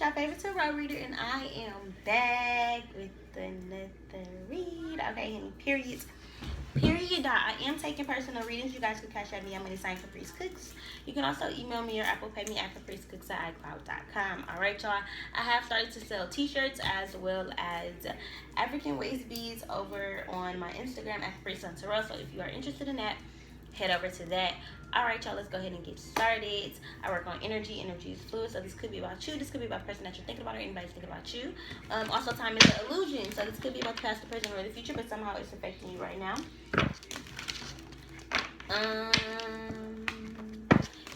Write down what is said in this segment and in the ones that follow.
your favorite tarot reader, and I am back with another read. Okay, honey, period. Period. I am taking personal readings. You guys can Cashapp me. I'm going to sign CapriceCooks. You can also email me or Apple Pay me at CapriceCooks@iCloud.com. Alright, y'all. I have started to sell t-shirts as well as African waist beads over on my Instagram at CapriceCooks. So if you are interested in that, head over to that. Alright, y'all, let's go ahead and get started. I work on energy. Energy is fluid, so this could be about you. This could be about the person that you're thinking about or anybody's thinking about you. Also, time is an illusion, so this could be about the past, the present, or the future, but somehow it's affecting you right now.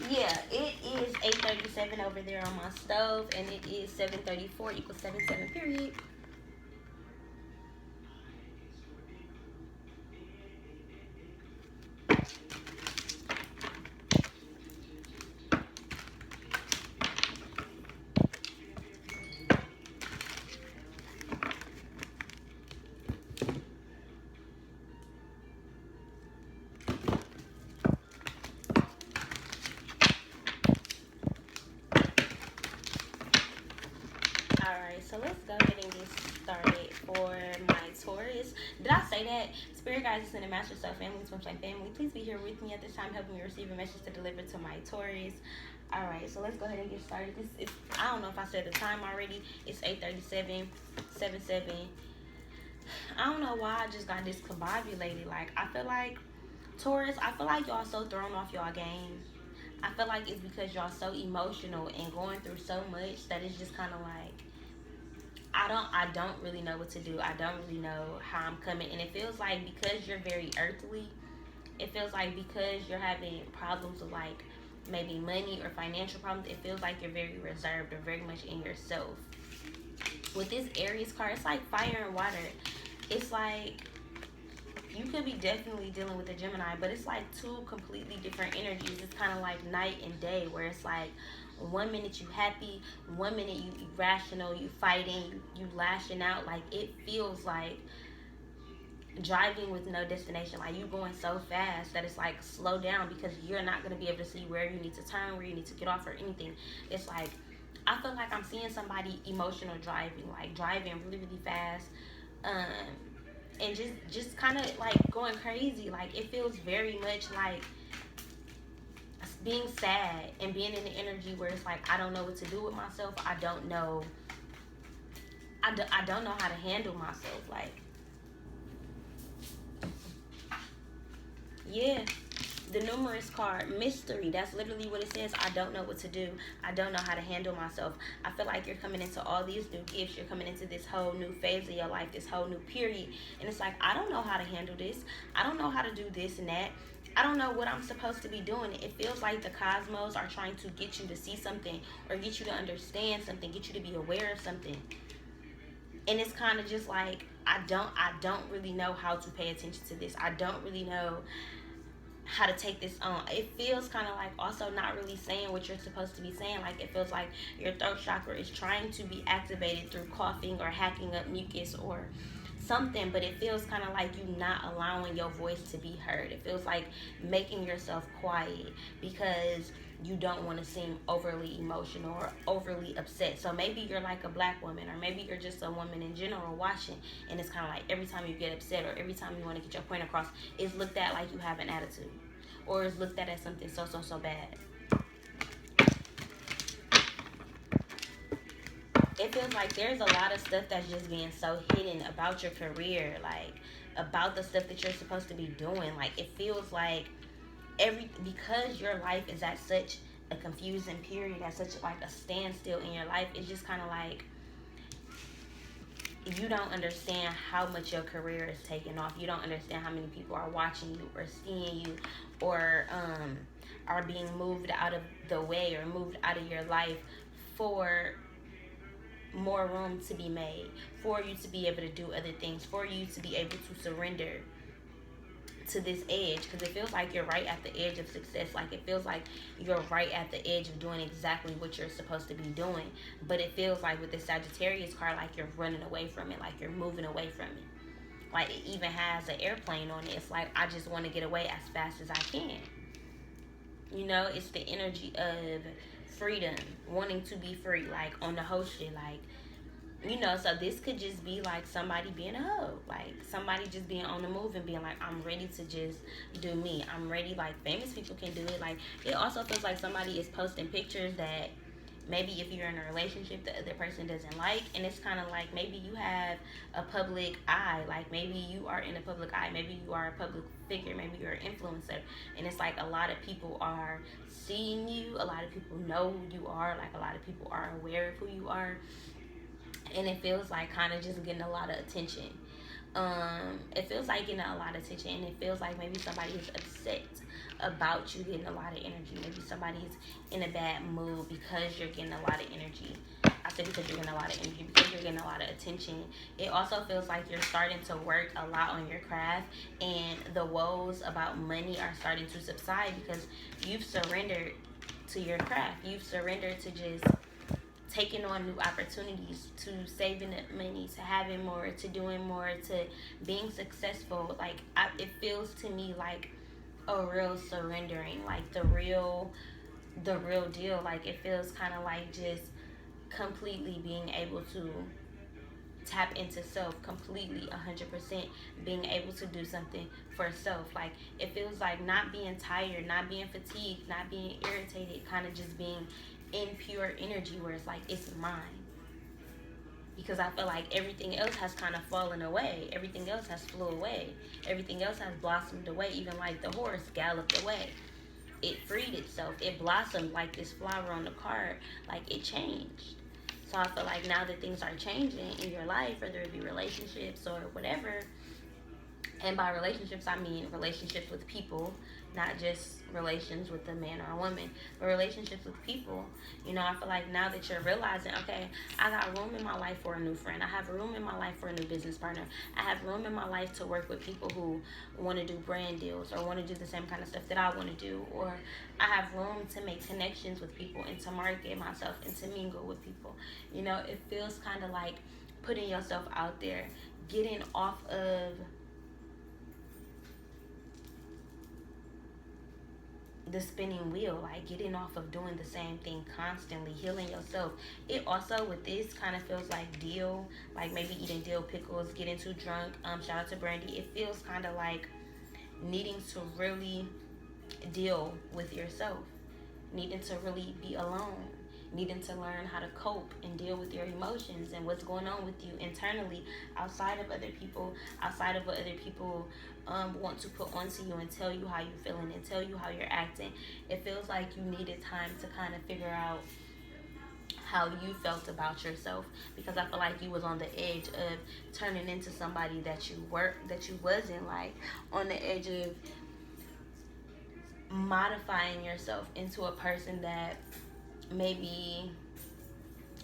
Yeah, it is 8:37 over there on my stove, and it is 7:34 equals 77, period. Alright, so let's go ahead and get started for my Taurus. Did I say that? Spirit guides and master self, family, swim flame family. Please be here with me at this time, helping me receive a message to deliver to my Taurus. Alright, so let's go ahead and get started. This is, I don't know if I said the time already. It's 8:37, 7:7. I don't know why I just got discombobulated. Like, I feel like, Taurus, I feel like y'all so thrown off y'all game. I feel like it's because y'all so emotional and going through so much that it's just kind of like, I don't really know what to do. I don't really know how I'm coming. And it feels like because you're very earthly, it feels like because you're having problems with like maybe money or financial problems, it feels like you're very reserved or very much in yourself. With this Aries card, it's like fire and water. It's like you could be definitely dealing with a Gemini, but it's like two completely different energies. It's kind of like night and day, where it's like 1 minute you happy, 1 minute you irrational, you fighting, you lashing out. Like, it feels like driving with no destination. Like, you going so fast that it's like slow down, because you're not going to be able to see where you need to turn, where you need to get off or anything. It's like, I feel like I'm seeing somebody emotional driving, like driving really, really fast. And just kind of like going crazy. Like, it feels very much like being sad and being in the energy where it's like, I don't know what to do with myself. I don't know how to handle myself. Like, yeah, the numerous card, mystery, that's literally what it says. I don't know what to do. I don't know how to handle myself. I feel like you're coming into all these new gifts. You're coming into this whole new phase of your life, this whole new period. And it's like, I don't know how to handle this. I don't know how to do this and that. I don't know what I'm supposed to be doing. It feels like the cosmos are trying to get you to see something, or get you to understand something, get you to be aware of something. And it's kind of just like, I don't really know how to pay attention to this. I don't really know how to take this on. It feels kind of like also not really saying what you're supposed to be saying. Like, it feels like your throat chakra is trying to be activated through coughing or hacking up mucus or something, but it feels kind of like you not allowing your voice to be heard. It feels like making yourself quiet because you don't want to seem overly emotional or overly upset. So maybe you're like a black woman, or maybe you're just a woman in general watching, and it's kind of like every time you get upset or every time you want to get your point across, it's looked at like you have an attitude, or it's looked at as something so bad. It feels like there's a lot of stuff that's just being so hidden about your career, like about the stuff that you're supposed to be doing. Like, it feels like because your life is at such a confusing period, at such like a standstill in your life, it's just kind of like you don't understand how much your career is taking off. You don't understand how many people are watching you or seeing you, or are being moved out of the way or moved out of your life for more room to be made, for you to be able to do other things, for you to be able to surrender to this edge, because it feels like you're right at the edge of success. Like, it feels like you're right at the edge of doing exactly what you're supposed to be doing, but it feels like with the Sagittarius card, like you're running away from it, like you're moving away from it. Like, it even has an airplane on it. It's like, I just want to get away as fast as I can. You know, it's the energy of freedom, wanting to be free, like on the whole shit, like, you know. So this could just be like somebody being a hoe, like somebody just being on the move and being like, I'm ready to just do me, I'm ready. Like famous people can do it. Like it also feels like somebody is posting pictures that maybe if you're in a relationship the other person doesn't like, and it's kind of like maybe you have a public eye, like maybe you are in a public eye, maybe you are a public figure, maybe you're an influencer, and it's like a lot of people are seeing you, a lot of people know who you are, like a lot of people are aware of who you are, and it feels like kind of just getting a lot of attention. It feels like getting a lot of attention, and it feels like maybe somebody is upset about you getting a lot of energy. Maybe somebody's in a bad mood because you're getting a lot of energy. I say because you're getting a lot of energy, because you're getting a lot of attention. It also feels like you're starting to work a lot on your craft, and the woes about money are starting to subside because you've surrendered to your craft. You've surrendered to just taking on new opportunities, to saving up money, to having more, to doing more, to being successful. Like it feels to me like a real surrendering, like the real deal. Like it feels kind of like just completely being able to tap into self completely, 100%, being able to do something for self. Like it feels like not being tired, not being fatigued, not being irritated, kind of just being in pure energy where it's like it's mine. Because I feel like everything else has kind of fallen away, everything else has flew away, everything else has blossomed away. Even like the horse galloped away, it freed itself, it blossomed like this flower on the card, like it changed. So I feel like now that things are changing in your life, whether it be relationships or whatever, and by relationships I mean relationships with people, not just relations with a man or a woman, but relationships with people. You know, I feel like now that you're realizing, okay, I got room in my life for a new friend, I have room in my life for a new business partner, I have room in my life to work with people who want to do brand deals or want to do the same kind of stuff that I want to do, or I have room to make connections with people and to market myself and to mingle with people. You know, it feels kind of like putting yourself out there, getting off of the spinning wheel, like getting off of doing the same thing constantly, healing yourself. It also with this kind of feels like dill, like maybe eating dill pickles, getting too drunk. Shout out to Brandy. It feels kind of like needing to really deal with yourself, needing to really be alone, needing to learn how to cope and deal with your emotions and what's going on with you internally, outside of other people, outside of what other people want to put onto you and tell you how you're feeling and tell you how you're acting. It feels like you needed time to kind of figure out how you felt about yourself, because I feel like you was on the edge of turning into somebody that you wasn't, like on the edge of modifying yourself into a person that maybe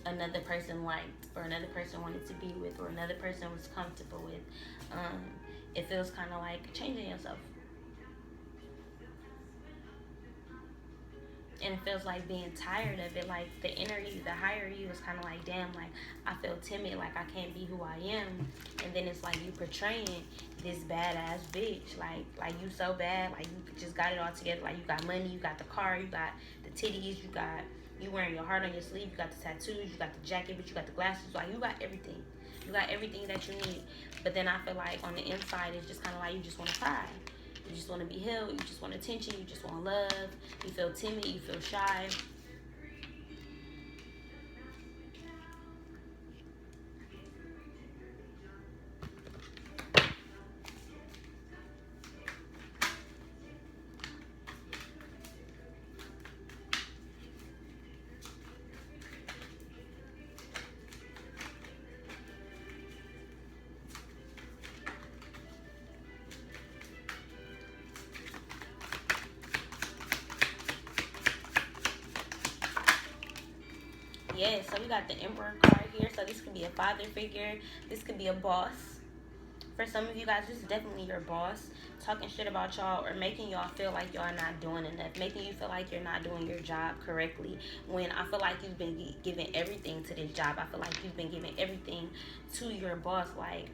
another person liked, or another person wanted to be with, or another person was comfortable with. It feels kind of like changing yourself. And it feels like being tired of it. Like the inner you, the higher you is kind of like, damn, like I feel timid, like I can't be who I am. And then it's like you portraying this badass bitch, like you so bad, like you just got it all together, like you got money, you got the car, you got the titties, you wearing your heart on your sleeve, you got the tattoos, you got the jacket, but you got the glasses, like you got everything. You got everything that you need. But then I feel like on the inside, it's just kind of like you just want to cry. You just want to be held. You just want attention. You just want love. You feel timid. You feel shy. Yeah, so we got the Emperor card here. So this could be a father figure. This could be a boss. For some of you guys, this is definitely your boss talking shit about y'all, or making y'all feel like y'all are not doing enough, making you feel like you're not doing your job correctly, when I feel like you've been giving everything to this job. I feel like you've been giving everything to your boss. Like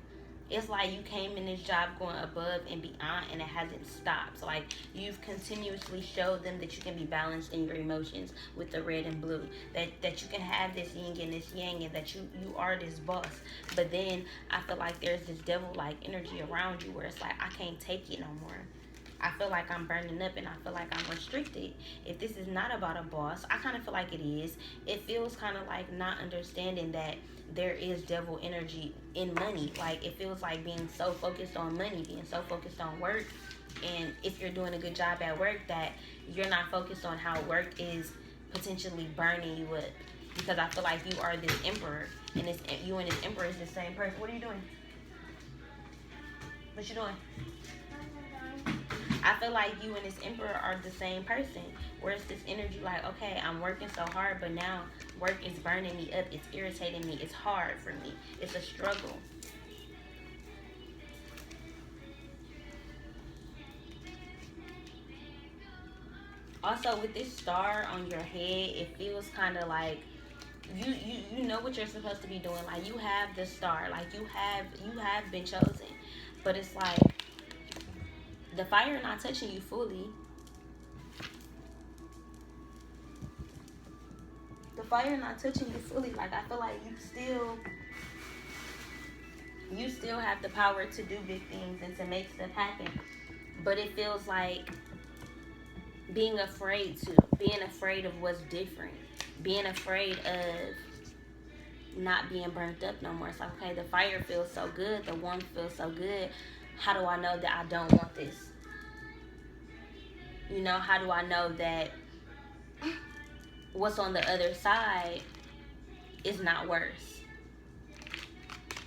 It's like you came in this job going above and beyond, and it hasn't stopped. So like you've continuously showed them that you can be balanced in your emotions with the red and blue, that you can have this yin and this yang, and that you are this boss. But then I feel like there's this devil like energy around you where it's like, I can't take it no more. I feel like I'm burning up, and I feel like I'm restricted. If this is not about a boss, I kind of feel like it is. It feels kind of like not understanding that there is devil energy in money. Like, it feels like being so focused on money, being so focused on work. And if you're doing a good job at work, that you're not focused on how work is potentially burning you up. Because I feel like you are this emperor, and you and this emperor is the same person. What are you doing? What you doing? I feel like you and this emperor are the same person, where it's this energy like, okay, I'm working so hard, but now work is burning me up. It's irritating me. It's hard for me. It's a struggle. Also, with this star on your head, it feels kind of like you know what you're supposed to be doing. Like, you have the star. Like, you have been chosen. But it's like the fire not touching you fully. The fire not touching you fully. Like, I feel like you still have the power to do big things and to make stuff happen. But it feels like being afraid of what's different, being afraid of not being burnt up no more. It's like, okay, the fire feels so good, the warmth feels so good. How do I know that I don't want this? You know, how do I know that what's on the other side is not worse?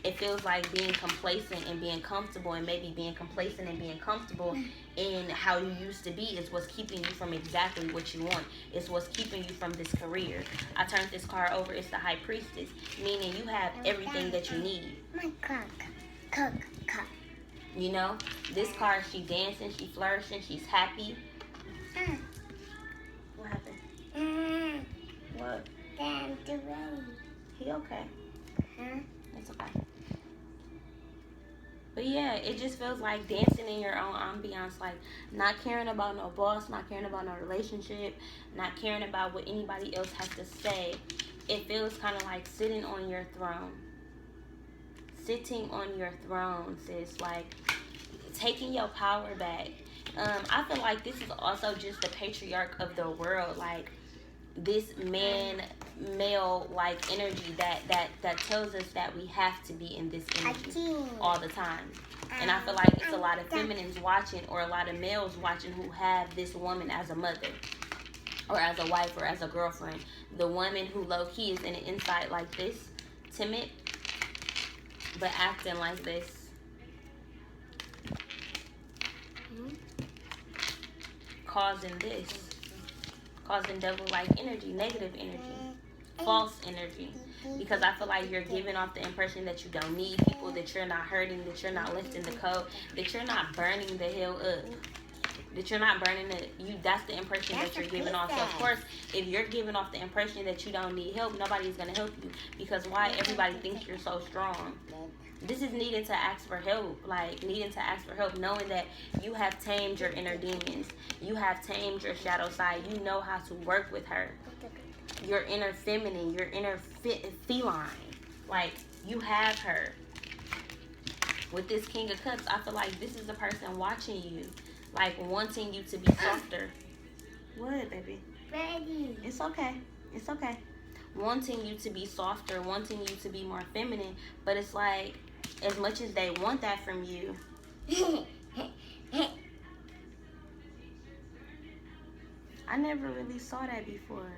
It feels like being complacent and being comfortable, and maybe being complacent and being comfortable in how you used to be is what's keeping you from exactly what you want. It's what's keeping you from this career. I turned this card over. It's the High Priestess, meaning you have everything that you need. My cook. You know, this card, she dancing, she flourishing, she's happy. What happened? What? Damn, the rain. He okay? Huh? It's okay. But yeah, it just feels like dancing in your own ambiance, like not caring about no boss, not caring about no relationship, not caring about what anybody else has to say. It feels kind of like sitting on your throne. Sitting on your throne, sis, like taking your power back. I feel like this is also just the patriarch of the world, like this male like energy that tells us that we have to be in this energy all the time. And I feel like it's a lot of feminines watching, or a lot of males watching, who have this woman as a mother, or as a wife, or as a girlfriend. The woman who low-key is in the inside like this, timid, but acting like this. Causing devil-like energy, negative energy, false energy. Because I feel like you're giving off the impression that you don't need people, that you're not hurting, that you're not lifting the code, that you're not burning the hell up, that you're not burning it. That's the impression that you're giving off. So of course, if you're giving off the impression that you don't need help, nobody's gonna help you. Because why? Everybody thinks you're so strong. This is needing to ask for help, knowing that you have tamed your inner demons. You have tamed your shadow side. You know how to work with her. Your inner feminine, your inner feline. Like, you have her. With this King of Cups, I feel like this is the person watching you, like wanting you to be softer. What, baby? Ready. It's okay. It's okay. Wanting you to be softer, wanting you to be more feminine, but it's like, as much as they want that from you, I never really saw that before.